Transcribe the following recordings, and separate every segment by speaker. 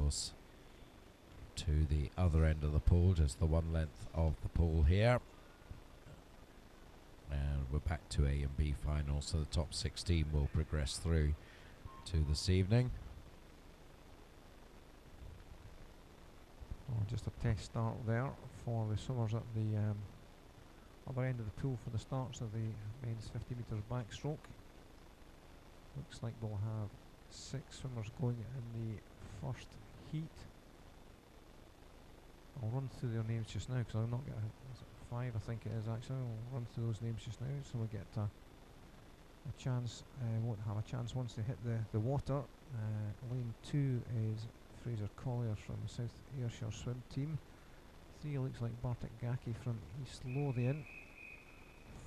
Speaker 1: course, to the other end of the pool, just the one length of the pool here. And we're back to A and B finals, so the top 16 will progress through to this evening.
Speaker 2: Oh, just a test start there for the swimmers at the other end of the pool for the starts of the men's 50 metres backstroke. Looks like we'll have 6 swimmers going in the first heat. I'll run through their names just now because I'll not get 5, I think it is actually. I'll run through those names just now so we get a chance. Won't have a chance once they hit the water. Lane 2 is Fraser Collier from the South Ayrshire swim team. 3 looks like Bartek Gaki from East Lothian.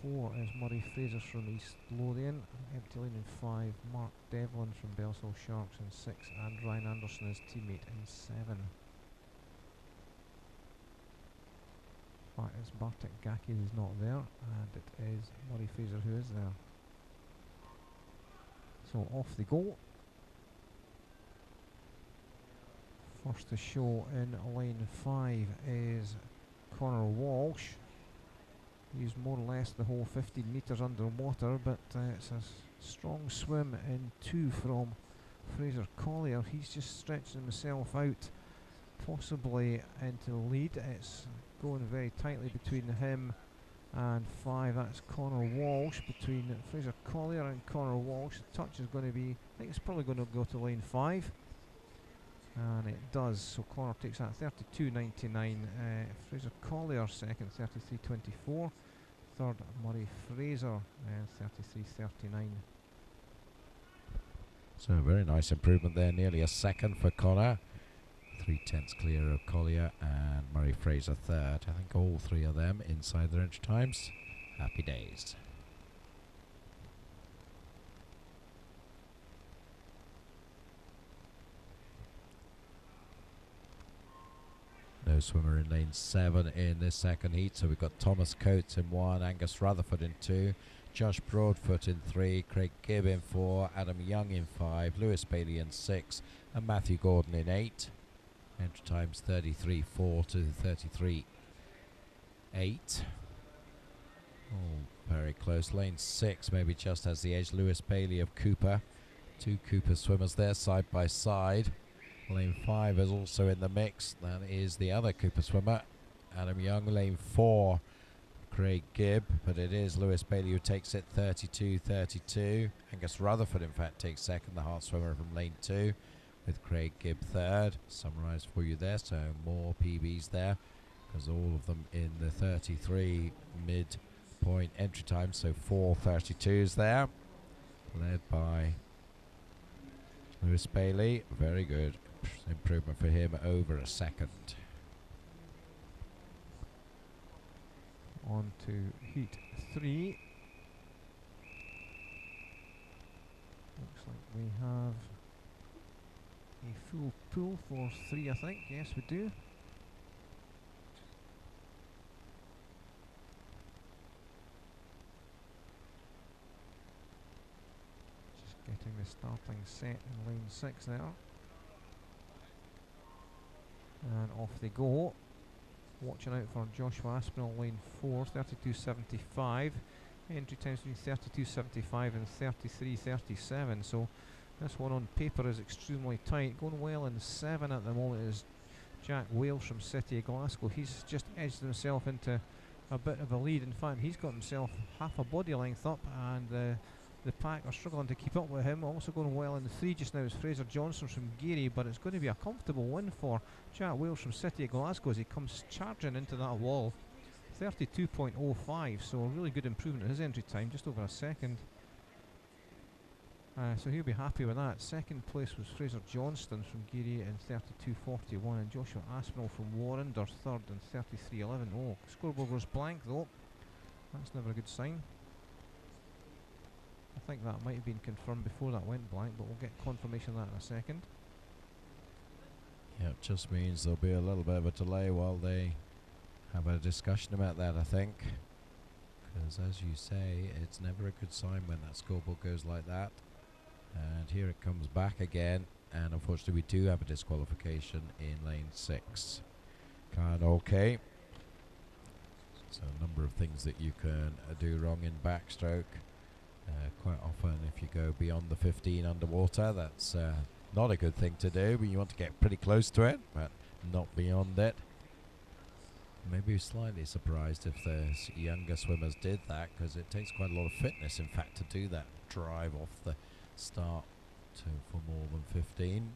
Speaker 2: 4 is Murray Fraser from East Lothian. Empty lane in 5, Mark Devlin from Belsall Sharks in 6, and Ryan Anderson, his teammate, in 7. That is Bartek Gaki who's not there, and it is Murray Fraser who is there. So off they go. First to show in lane 5 is Connor Walsh. He's more or less the whole 15 metres underwater, but it's a strong swim in 2 from Fraser Collier. He's just stretching himself out, possibly into the lead. It's going very tightly between him and 5. That's Connor Walsh. Between Fraser Collier and Connor Walsh, the touch is going to be, I think it's probably going to go to lane 5. And it does, so Connor takes that 32.99. Fraser Collier second, 33.24. Third, Murray Fraser, 33.39.
Speaker 1: So a very nice improvement there, nearly a second for Connor. 3/10 clear of Collier, and Murray Fraser third. I think all 3 of them inside their entry times. Happy days. No swimmer in lane 7 in this second heat, so we've got Thomas Coates in 1, Angus Rutherford in 2, Josh Broadfoot in 3, Craig Gibb in 4, Adam Young in 5, Lewis Bailey in 6, and Matthew Gordon in 8. Entry times 33.4 to 33.8. Oh, very close. Lane 6 maybe just has the edge. Lewis Bailey of Cooper. 2 Cooper swimmers there side by side. Lane 5 is also in the mix. That is the other Cooper swimmer, Adam Young. Lane 4, Craig Gibb, but it is Lewis Bailey who takes it 32.32. Angus Rutherford, in fact, takes second, the Hart swimmer from lane 2, with Craig Gibb third. Summarised for you there, so more PBs there, because all of them in the 33 mid-point entry time, so 4:32s there, led by Lewis Bailey. Very good improvement for him over a second.
Speaker 2: On to heat 3. Looks like we have a full pool for 3, I think. Yes, we do. Just getting the starting set in lane 6 there. And off they go. Watching out for Joshua Aspinall, lane 4, 32.75. Entry times between 32.75 and 33.37. So this one on paper is extremely tight. Going well in 7 at the moment is Jack Wales from City of Glasgow. He's just edged himself into a bit of a lead. In fact, he's got himself half a body length up, and the pack are struggling to keep up with him. Also going well in the 3 just now is Fraser Johnson from Geary, but it's going to be a comfortable win for Jack Wales from City of Glasgow as he comes charging into that wall. 32.05, so a really good improvement in his entry time, just over a second. So he'll be happy with that. Second place was Fraser Johnston from Geary in 32.41, and Joshua Aspinall from Warrender third in 33.11. Oh, scoreboard goes blank though. That's never a good sign. I think that might have been confirmed before that went blank, but we'll get confirmation of that in a second.
Speaker 1: Yeah, it just means there'll be a little bit of a delay while they have a discussion about that, I think. Because as you say, it's never a good sign when that scoreboard goes like that. And here it comes back again. and unfortunately we do have a disqualification in lane 6. Kind of okay. So a number of things that you can do wrong in backstroke. Quite often if you go beyond the 15 underwater, that's not a good thing to do, but you want to get pretty close to it, but not beyond it. Maybe slightly surprised if the younger swimmers did that, because it takes quite a lot of fitness, in fact, to do that drive off the start for more than 15.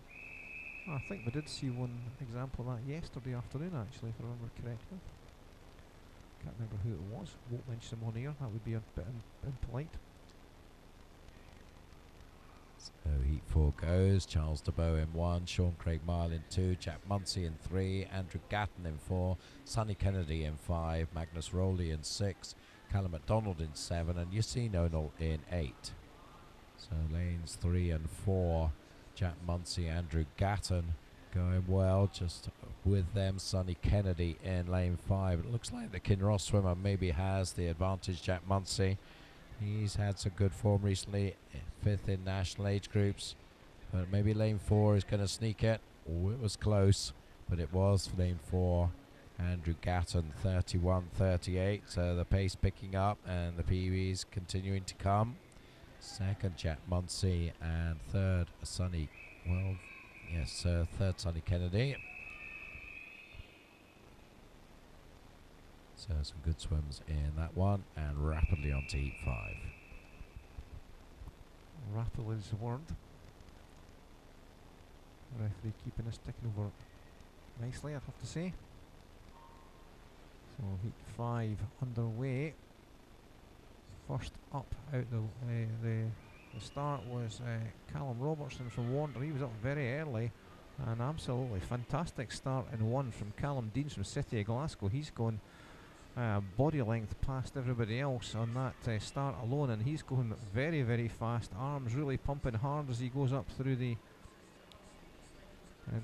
Speaker 2: I think we did see one example of that yesterday afternoon, actually, if I remember correctly. Can't remember who it was. Won't mention him on here. That would be a bit impolite.
Speaker 1: So heat 4 goes. Charles DeBow in 1, Sean Craig Mile in 2, Jack Munsey in 3, Andrew Gatton in 4, Sonny Kennedy in 5, Magnus Rowley in 6, Callum MacDonald in 7, and Yassine O'Neill in 8. So lanes 3 and 4, Jack Munsey, Andrew Gatton going well. Just with them, Sonny Kennedy in lane 5. It looks like the Kinross swimmer maybe has the advantage, Jack Munsey. He's had some good form recently, 5th in national age groups, but maybe lane 4 is going to sneak it. Oh, it was close, but it was lane 4. Andrew Gatton 31.38, so the pace picking up and the PBs continuing to come. Second, Jack Munsey, and third, Sonny, third Sonny Kennedy. So some good swims in that one, and rapidly on to heat 5.
Speaker 2: Rapidly is the word. Referee keeping us ticking over nicely, I'd have to say. So heat 5 underway. First up out the start was Callum Robertson from Warner. He was up very early, and absolutely fantastic start in 1 from Callum Deans from City of Glasgow. He's gone body length past everybody else on that start alone, and he's going very, very fast. Arms really pumping hard as he goes up through the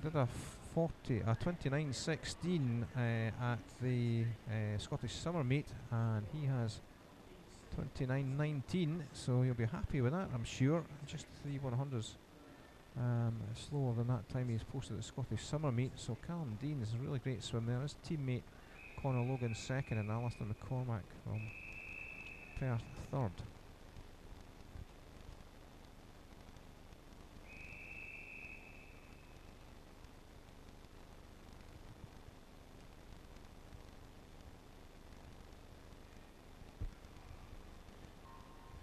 Speaker 2: did a 29.16 at the Scottish Summer Meet, and he has 29.19, so he'll be happy with that, I'm sure. Just 3 100s slower than that time he's posted at the Scottish Summer Meet. So Callum Dean is a really great swim there. His teammate Conor Logan second, and Alistair McCormack from Perth third.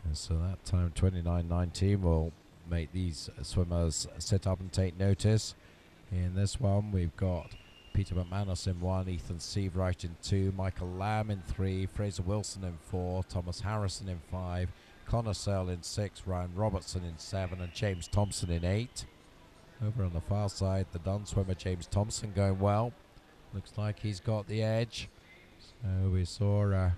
Speaker 1: And so that time 29.19 will make these swimmers sit up and take notice. In this one we've got Peter McManus in 1, Ethan Seabright in 2, Michael Lamb in 3, Fraser Wilson in 4, Thomas Harrison in 5, Connor Searle in 6, Ryan Robertson in 7, and James Thompson in 8. Over on the far side, the Dunn swimmer James Thompson going well. Looks like he's got the edge. So we saw a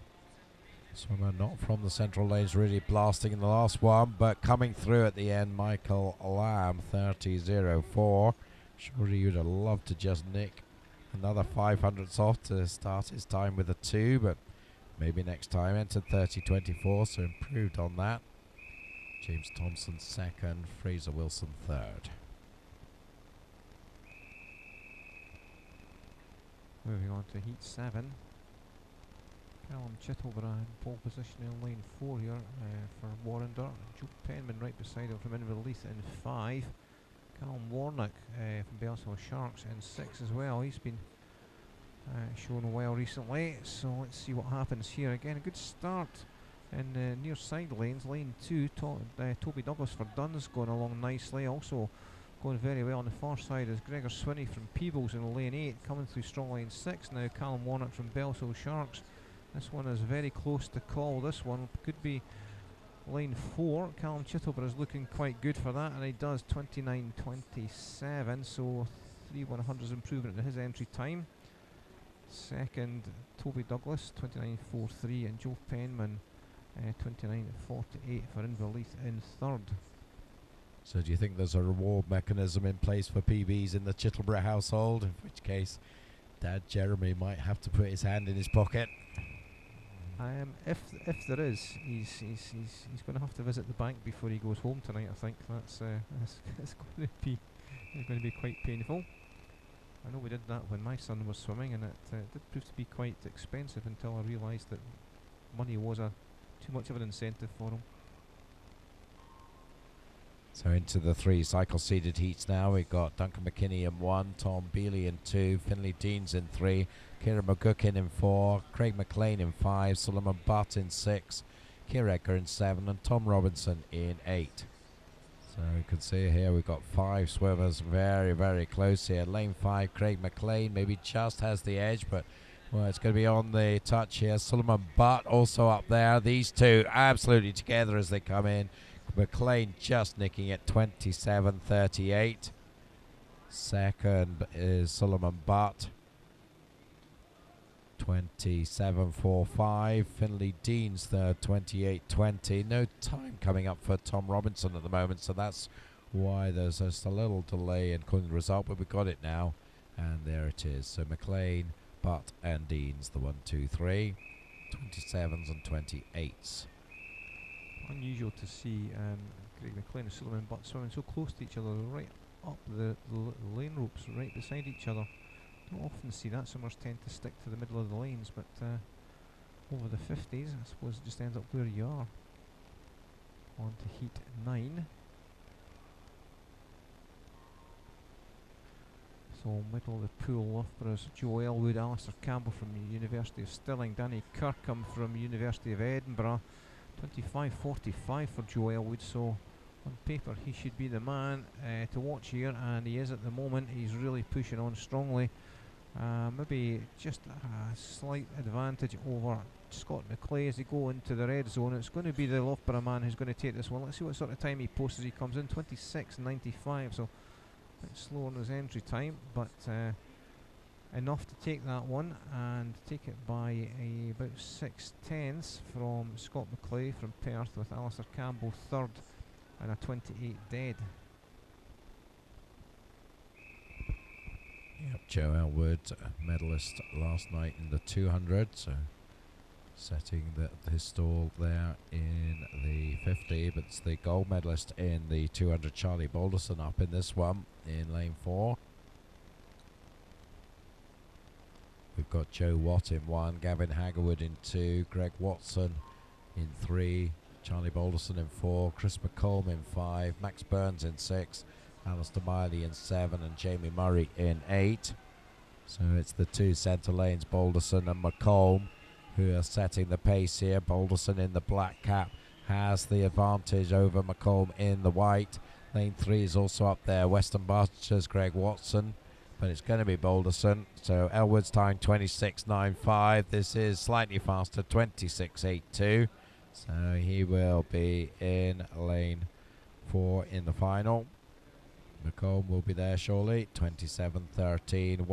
Speaker 1: swimmer not from the central lanes really blasting in the last one, but coming through at the end, Michael Lamb 30.04. Sure, he would have loved to just nick another 500ths off to start his time with a 2, but maybe next time. Entered 30.24, so improved on that. James Thompson second, Fraser Wilson third.
Speaker 2: Moving on to heat 7. Callum Chittleborough in pole position in lane 4 here for Warrender. Joe Penman right beside him from Inverleith in 5. Callum Warnock from Bellshill Sharks in 6 as well. He's been showing well recently, so let's see what happens here. Again, a good start in near side lanes. Lane 2, Toby Douglas for Dunn's going along nicely. Also going very well on the far side is Gregor Swinney from Peebles in lane 8, coming through strong lane 6 now. Callum Warnock from Bellshill Sharks. This one is very close to call. This one could be lane 4. Callum Chittleborough is looking quite good for that, and he does 29.27, so 3 100s improvement in his entry time. Second, Toby Douglas 29.43, and Joe Penman 29.48 for Inverleith in third.
Speaker 1: So do you think there's a reward mechanism in place for PBs in the Chittleborough household, in which case Dad Jeremy might have to put his hand in his pocket?
Speaker 2: If there is, he's going to have to visit the bank before he goes home tonight. I think that's going to be is going to be quite painful. I know we did that when my son was swimming, and it did prove to be quite expensive until I realised that money was too much of an incentive for him.
Speaker 1: So into the 3 cycle seeded heats now. We've got Duncan McKinney in 1, Tom Bealey in 2, Finlay Deans in 3, Kieran McGuckin in 4, Craig McLean in 5, Solomon Butt in 6, Keir Edgar in 7, and Tom Robinson in 8. So you can see here we've got 5 swimmers very, very close here. Lane 5, Craig McLean maybe just has the edge, but well, it's going to be on the touch here. Solomon Butt also up there. These two absolutely together as they come in. McLean just nicking at 27.38. Second is Solomon Butt, 27.45. Finlay Deans third, 28.20. No time coming up for Tom Robinson at the moment, so that's why there's just a little delay in calling the result, but we've got it now, and there it is. So McLean, Butt and Deans, the 1, 2, 3, 27s and 28s.
Speaker 2: Unusual to see Craig McLean and Solomon Butt swimming so close to each other, right up the lane ropes, right beside each other. Don't often see that. Swimmers tend to stick to the middle of the lanes, but over the 50s, I suppose it just ends up where you are. On to heat 9. So middle of the pool, Loughborough's Joe Elwood, Alistair Campbell from the University of Stirling, Danny Kirkham from University of Edinburgh. 25.45 for Joe Elwood, so on paper he should be the man to watch here, and he is at the moment. He's really pushing on strongly. Maybe just a slight advantage over Scott McClay as they go into the red zone. It's going to be the Loughborough man who's going to take this one. Let's see what sort of time he posts as he comes in. 26.95, so a bit slower in his entry time, but enough to take that one, and take it by about 6/10 from Scott McClay from Perth, with Alistair Campbell third and a 28 dead.
Speaker 1: Yep, Joe Elwood, medalist last night in the 200, so setting his stall there in the 50, but it's the gold medalist in the 200, Charlie Balderson, up in this one in lane 4. We've got Joe Watt in 1, Gavin Haggerwood in 2, Greg Watson in 3, Charlie Balderson in 4, Chris McColm in 5, Max Burns in 6, Alistair Miley in 7, and Jamie Murray in 8. So it's the 2 centre lanes, Balderson and McColm, who are setting the pace here. Balderson in the black cap has the advantage over McColm in the white. Lane 3 is also up there, Western Barchester's Greg Watson, but it's going to be Balderson. So Elwood's time 26.95. This is slightly faster, 26.82. So he will be in lane 4 in the final. McComb will be there surely, 27.13.